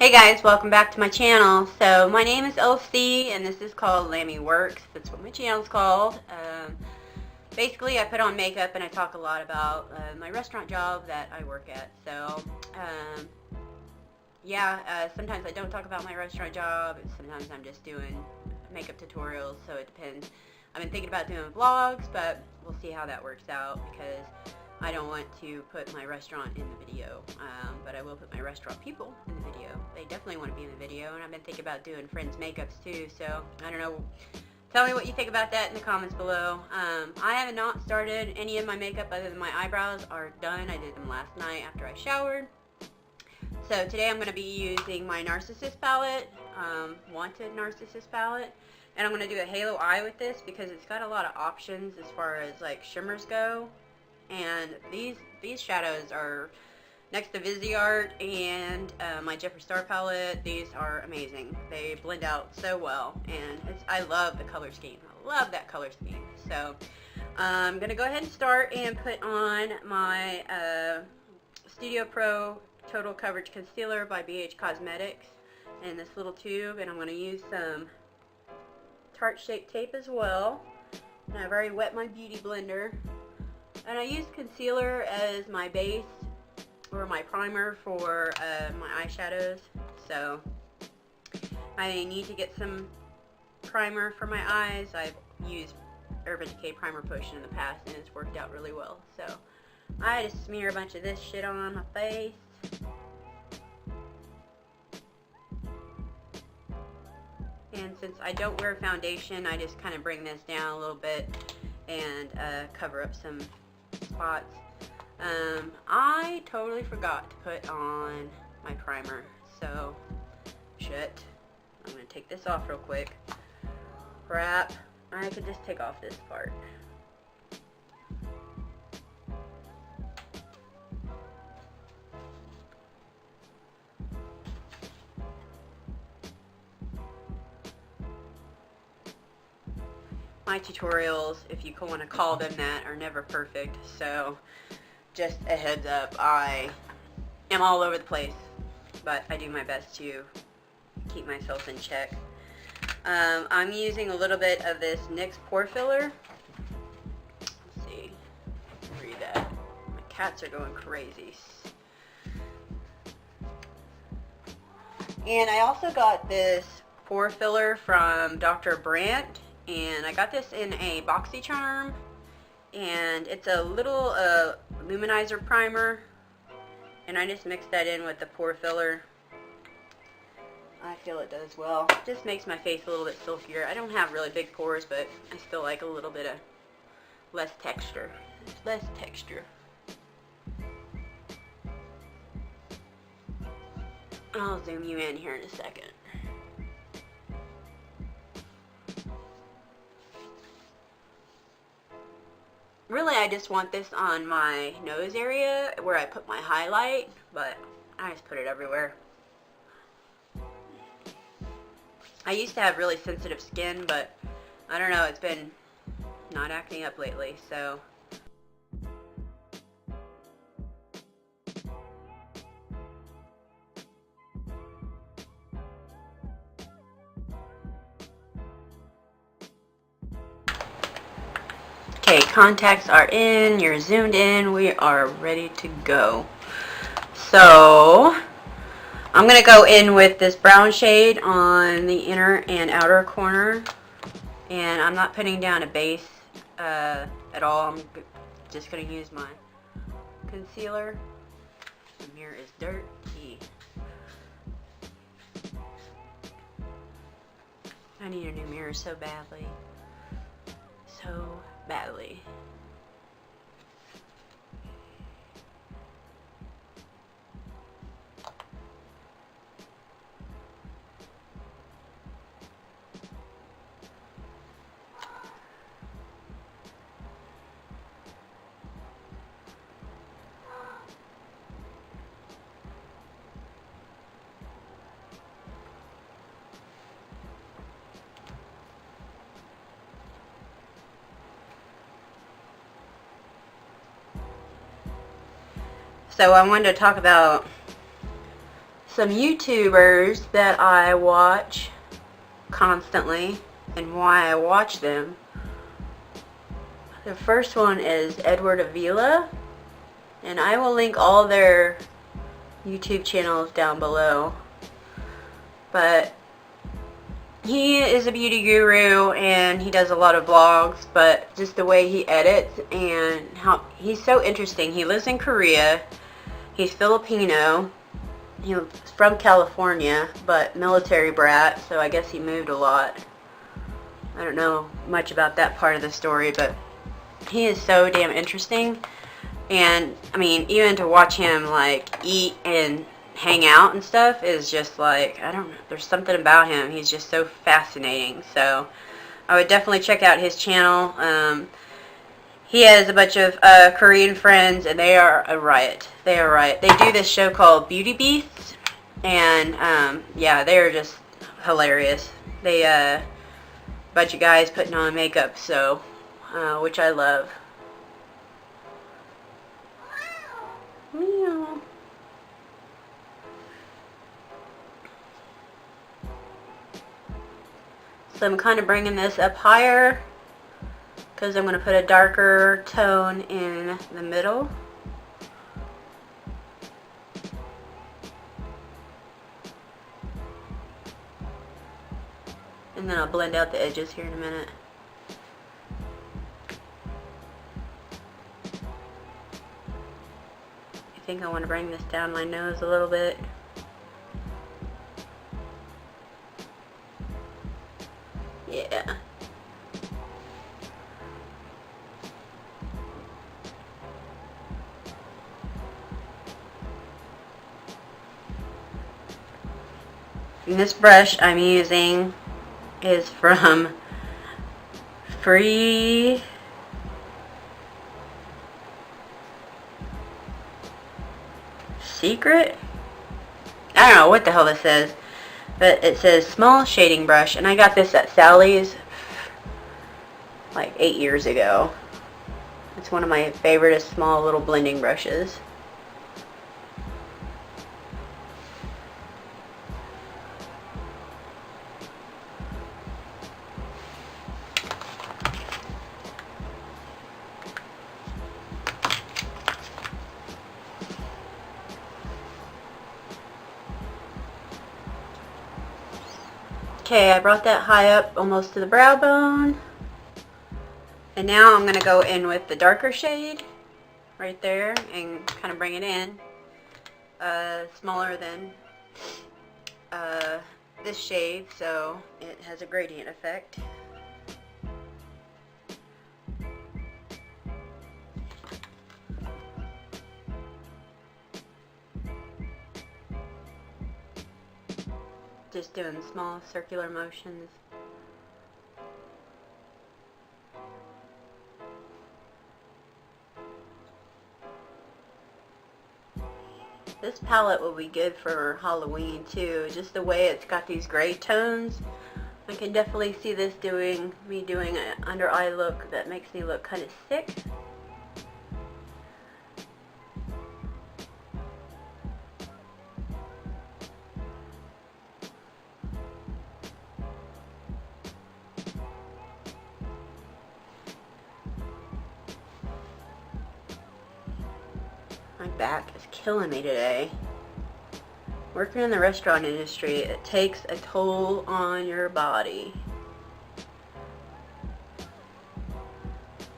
Hey guys, welcome back to my channel. So my name is LC and this is called LAMBYWORKS. That's what my channel is called. Basically I put on makeup and I talk a lot about my restaurant job that I work at. So sometimes I don't talk about my restaurant job. Sometimes I'm just doing makeup tutorials, so it depends. I've been thinking about doing vlogs, but we'll see how that works out because I don't want to put my restaurant in the video, but I will put my restaurant people in the video. They definitely want to be in the video, and I've been thinking about doing friends' makeups too, so I don't know. Tell me what you think about that in the comments below. I have not started any of my makeup other than my eyebrows are done. I did them last night after I showered. So today I'm going to be using my Narsissist palette, Wanted Narsissist palette, and I'm going to do a halo eye with this because it's got a lot of options as far as like shimmers go. And these shadows are next to Viseart and my Jeffree Star palette. These are amazing. They blend out so well, and I love the color scheme. I love that color scheme. So I'm gonna go ahead and start and put on my Studio Pro Total Coverage Concealer by BH Cosmetics in this little tube, and I'm gonna use some Tarte Shape Tape as well. And I've already wet my beauty blender. And I use concealer as my base or my primer for my eyeshadows. So I need to get some primer for my eyes. I've used Urban Decay Primer Potion in the past and it's worked out really well. So I just smear a bunch of this shit on my face. And since I don't wear foundation, I just kind of bring this down a little bit and cover up some spots. I totally forgot to put on my primer, so shit. I'm gonna take this off real quick. Crap. I could just take off this part. My tutorials, if you want to call them that, are never perfect, so just a heads up, I am all over the place, but I do my best to keep myself in check. I'm using a little bit of this NYX pore filler. Let's see, read that. My cats are going crazy. And I also got this pore filler from Dr. Brandt. And I got this in a BoxyCharm, and it's a little luminizer primer, and I just mixed that in with the pore filler. I feel it does well. It just makes my face a little bit silkier. I don't have really big pores, but I still like a little bit of less texture. Less texture. I'll zoom you in here in a second. Really, I just want this on my nose area where I put my highlight, but I just put it everywhere. I used to have really sensitive skin, but I don't know, it's been not acting up lately, so. Okay, contacts are in, you're zoomed in, we are ready to go. So, I'm going to go in with this brown shade on the inner and outer corner. And I'm not putting down a base at all, I'm just going to use my concealer. The mirror is dirty. I need a new mirror so badly. So badly. So I wanted to talk about some YouTubers that I watch constantly and why I watch them. The first one is Edward Avila, and I will link all their YouTube channels down below. But he is a beauty guru and he does a lot of vlogs, but just the way he edits and how he's so interesting. He lives in Korea. He's Filipino. He's from California, but military brat, so I guess he moved a lot. I don't know much about that part of the story, but he is so damn interesting. And I mean, even to watch him like eat and hang out and stuff is just like, I don't know, there's something about him. He's just so fascinating. So I would definitely check out his channel. He has a bunch of Korean friends, and they are a riot. They are a riot. They do this show called Beauty Beasts, and yeah, they are just hilarious. They a bunch of guys putting on makeup, so which I love. Meow. So I'm kind of bringing this up higher because I'm going to put a darker tone in the middle. And then I'll blend out the edges here in a minute. I think I want to bring this down my nose a little bit. Yeah. And this brush I'm using is from Free Secret? I don't know what the hell this says, but it says small shading brush, and I got this at Sally's like 8 years ago. It's one of my favorite small little blending brushes. Okay, I brought that high up almost to the brow bone. And now I'm going to go in with the darker shade right there and kind of bring it in. Smaller than this shade, so it has a gradient effect. Just doing small circular motions. This palette will be good for Halloween too. Just the way it's got these gray tones. I can definitely see this doing an under eye look that makes me look kind of sick. My back is killing me today. Working in the restaurant industry, it takes a toll on your body.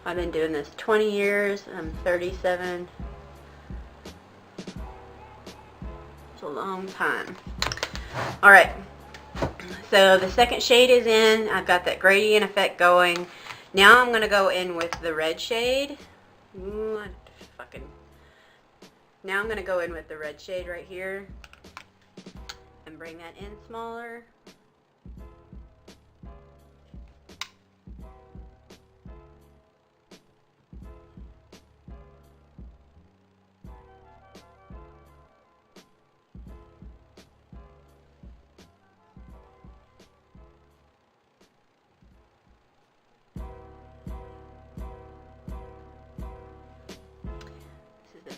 I've been doing this 20 years. I'm 37. It's a long time. Alright, so the second shade is in. I've got that gradient effect going. Now I'm going to go in with the red shade. Now I'm going to go in with the red shade right here and bring that in smaller.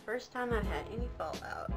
First time I've had any fallout.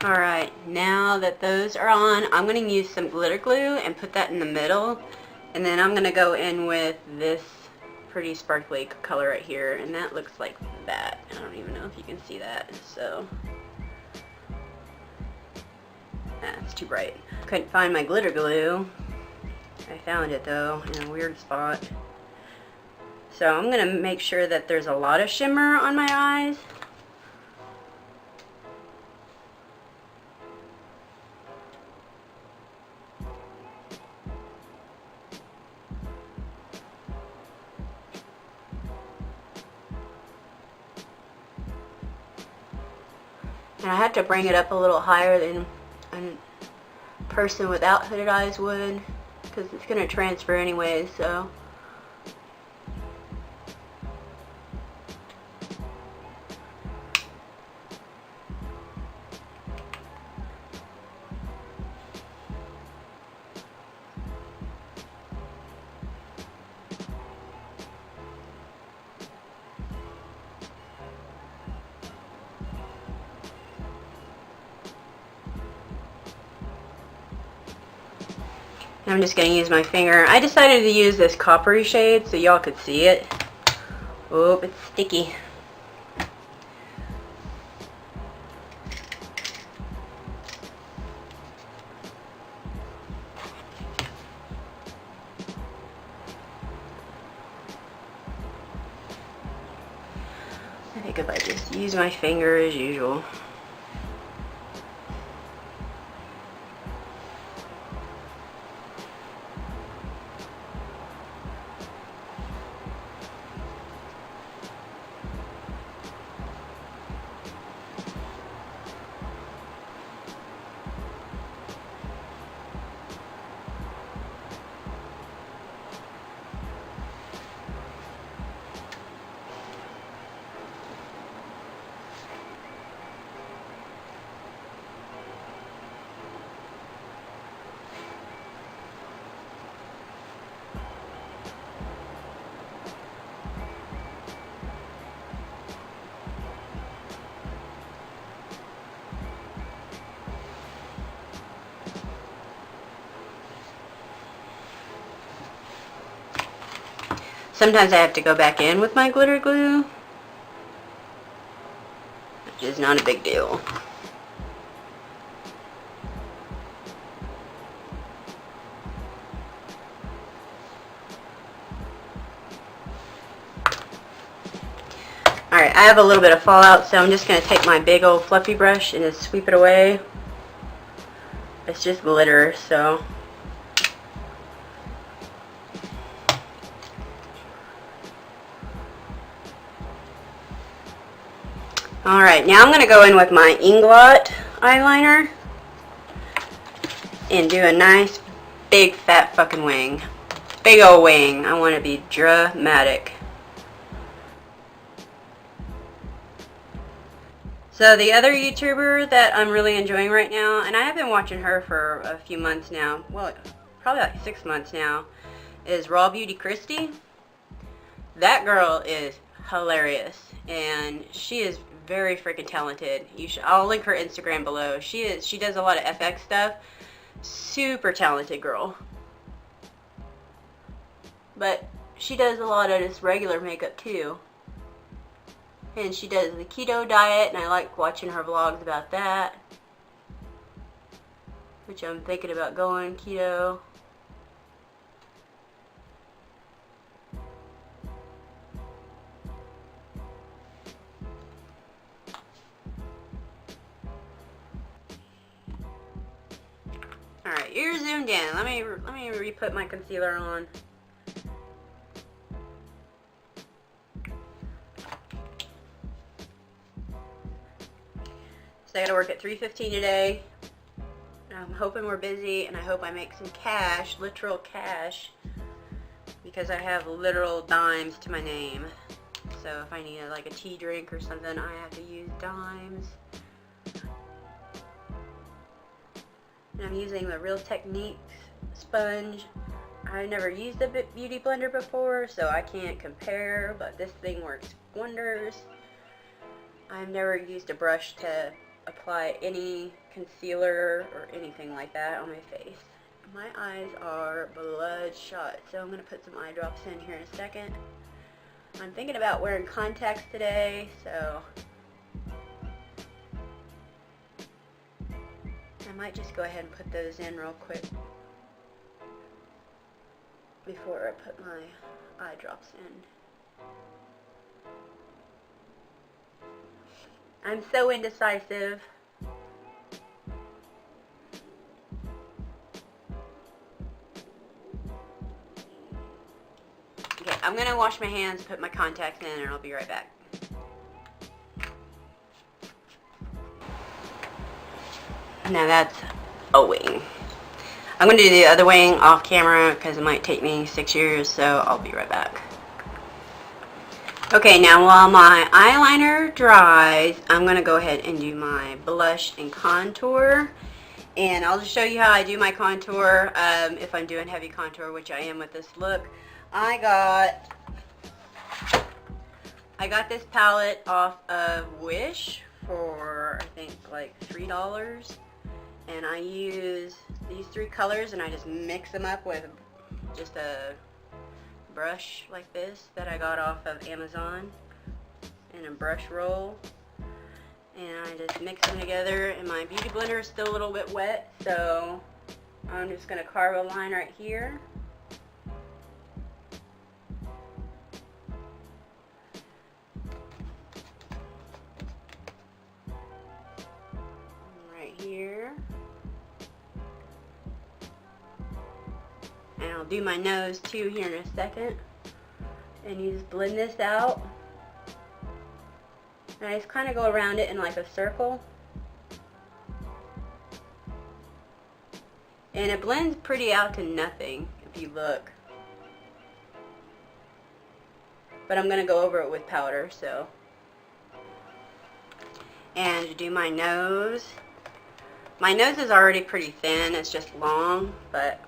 Alright, now that those are on, I'm going to use some glitter glue and put that in the middle. And then I'm going to go in with this pretty sparkly color right here. And that looks like that. I don't even know if you can see that. So, it's too bright. Couldn't find my glitter glue. I found it though in a weird spot. So I'm going to make sure that there's a lot of shimmer on my eyes. And I have to bring it up a little higher than a person without hooded eyes would, because it's going to transfer anyway, so. I'm just going to use my finger. I decided to use this coppery shade so y'all could see it. Oh, it's sticky. I think if I just use my finger as usual. Sometimes I have to go back in with my glitter glue, which is not a big deal. Alright, I have a little bit of fallout, so I'm just going to take my big old fluffy brush and just sweep it away. It's just glitter, so. Alright, now I'm going to go in with my Inglot eyeliner and do a nice big fat fucking wing. Big old wing. I want to be dramatic. So the other YouTuber that I'm really enjoying right now, and I have been watching her for a few months now, well, probably like 6 months now, is Raw Beauty Christy. That girl is hilarious, and she is very freaking talented. I'll link her Instagram below. She does a lot of FX stuff. Super talented girl. But she does a lot of just regular makeup too. And she does the keto diet, and I like watching her vlogs about that. Which I'm thinking about going keto. Alright, you're zoomed in. Let me re-put my concealer on. So I gotta work at 3:15 today. I'm hoping we're busy, and I hope I make some cash, literal cash, because I have literal dimes to my name. So if I need like a tea drink or something, I have to use dimes. And I'm using the Real Techniques sponge. I've never used a beauty blender before, so I can't compare, but this thing works wonders. I've never used a brush to apply any concealer or anything like that on my face. My eyes are bloodshot, so I'm going to put some eye drops in here in a second. I'm thinking about wearing contacts today, so I might just go ahead and put those in real quick before I put my eye drops in. I'm so indecisive. Okay, I'm gonna wash my hands, put my contacts in, and I'll be right back. Now that's a wing. I'm going to do the other wing off camera because it might take me 6 years, so I'll be right back. Okay, now while my eyeliner dries, I'm going to go ahead and do my blush and contour. And I'll just show you how I do my contour if I'm doing heavy contour, which I am with this look. I got this palette off of Wish for, I think, like $3. And I use these 3 colors and I just mix them up with just a brush like this that I got off of Amazon and a brush roll. And I just mix them together, and my beauty blender is still a little bit wet, so I'm just going to carve a line right here. Right here. And I'll do my nose too here in a second. And you just blend this out. And I just kind of go around it in like a circle. And it blends pretty out to nothing if you look. But I'm going to go over it with powder, so. And to do my nose. My nose is already pretty thin, it's just long, but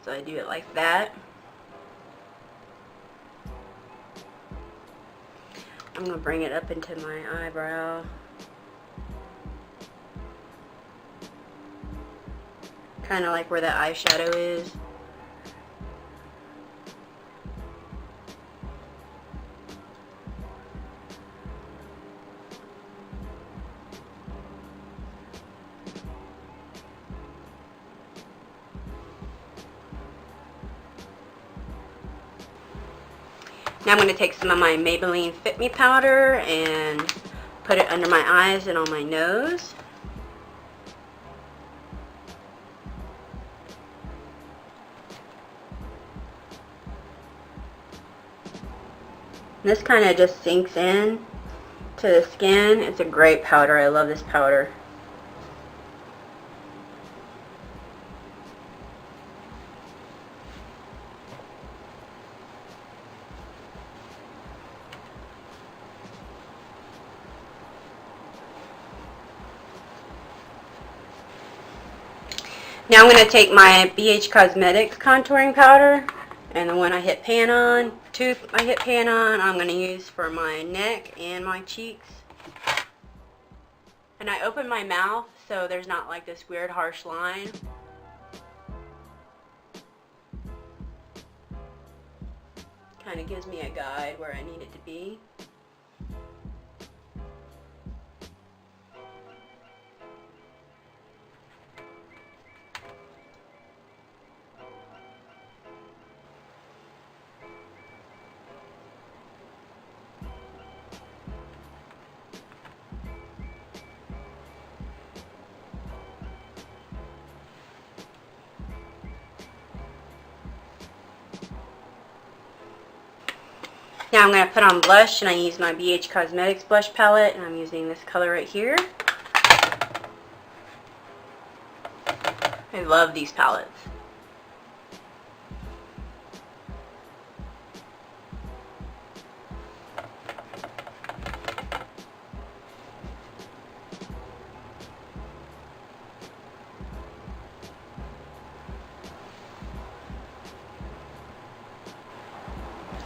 so I do it like that. I'm going to bring it up into my eyebrow. Kind of like where the eyeshadow is. Now I'm going to take some of my Maybelline Fit Me powder and put it under my eyes and on my nose. This kind of just sinks in to the skin. It's a great powder. I love this powder. Now I'm going to take my BH Cosmetics contouring powder, and the one I hit pan on, I'm going to use for my neck and my cheeks. And I open my mouth so there's not like this weird harsh line. Kind of gives me a guide where I need it to be. Now I'm going to put on blush, and I use my BH Cosmetics blush palette, and I'm using this color right here. I love these palettes.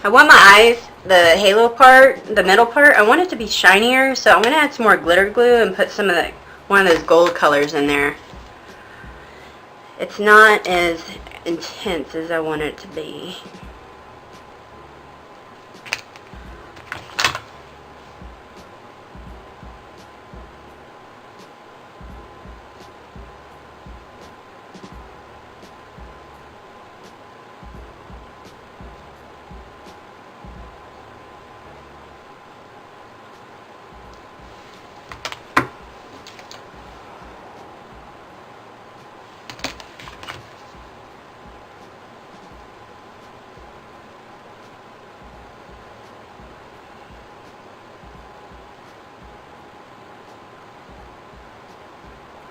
I want my eyes, the halo part, the middle part, I want it to be shinier, so I'm going to add some more glitter glue and put some of the, one of those gold colors in there. It's not as intense as I want it to be.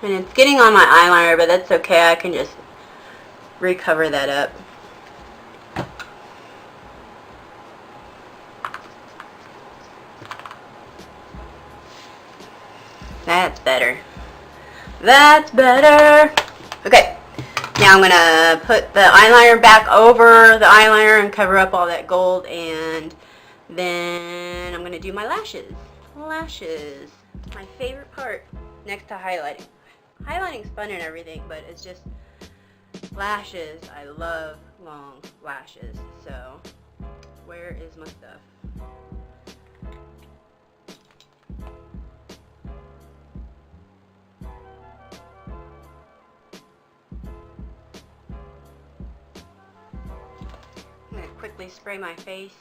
And it's getting on my eyeliner, but that's okay. I can just recover that up. That's better. That's better. Okay. Now I'm going to put the eyeliner back over the eyeliner and cover up all that gold. And then I'm going to do my lashes. Lashes. My favorite part next to highlighting. Highlighting's fun and everything, but it's just lashes. I love long lashes. So, where is my stuff? I'm going to quickly spray my face.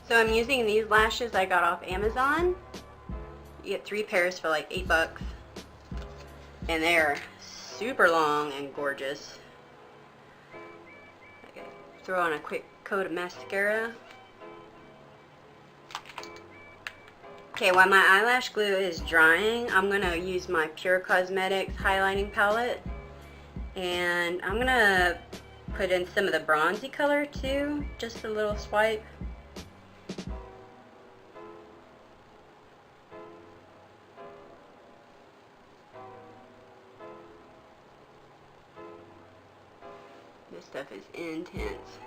So I'm using these lashes I got off Amazon. You get 3 pairs for like $8. And they're super long and gorgeous. Okay, throw on a quick coat of mascara. Okay, while my eyelash glue is drying, I'm going to use my Pure Cosmetics highlighting palette. And I'm going to put in some of the bronzy color too, just a little swipe. This stuff is intense.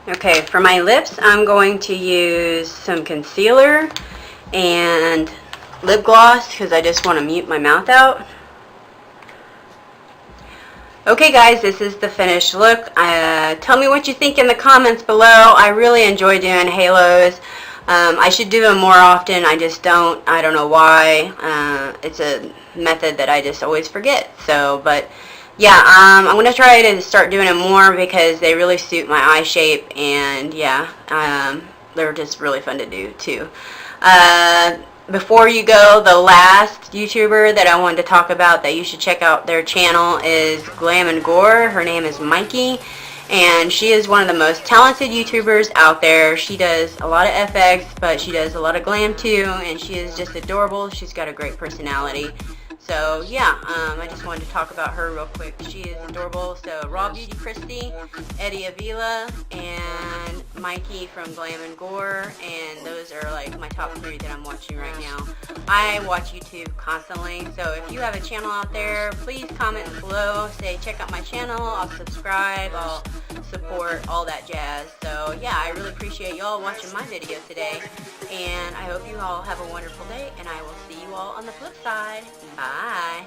Okay, for my lips, I'm going to use some concealer and lip gloss because I just want to mute my mouth out. Okay guys, this is the finished look. Tell me what you think in the comments below. I really enjoy doing halos. I should do them more often. I just don't. I don't know why. It's a method that I just always forget. So, but yeah, I'm going to try to start doing them more because they really suit my eye shape, and yeah, they're just really fun to do too. Before you go, the last YouTuber that I wanted to talk about that you should check out their channel is Glam and Gore. Her name is Mikey, and she is one of the most talented YouTubers out there. She does a lot of FX, but she does a lot of glam too, and she is just adorable. She's got a great personality. So yeah, I just wanted to talk about her real quick. She is adorable. So Raw Beauty Christy, Eddie Avila, and Mikey from Glam and Gore, and those are like my top 3 that I'm watching right now. I watch YouTube constantly, so if you have a channel out there, please comment below, say check out my channel, I'll subscribe, I'll support, all that jazz. So yeah, I really appreciate y'all watching my video today, and I hope you all have a wonderful day, and I will see you all on the flip side. Bye.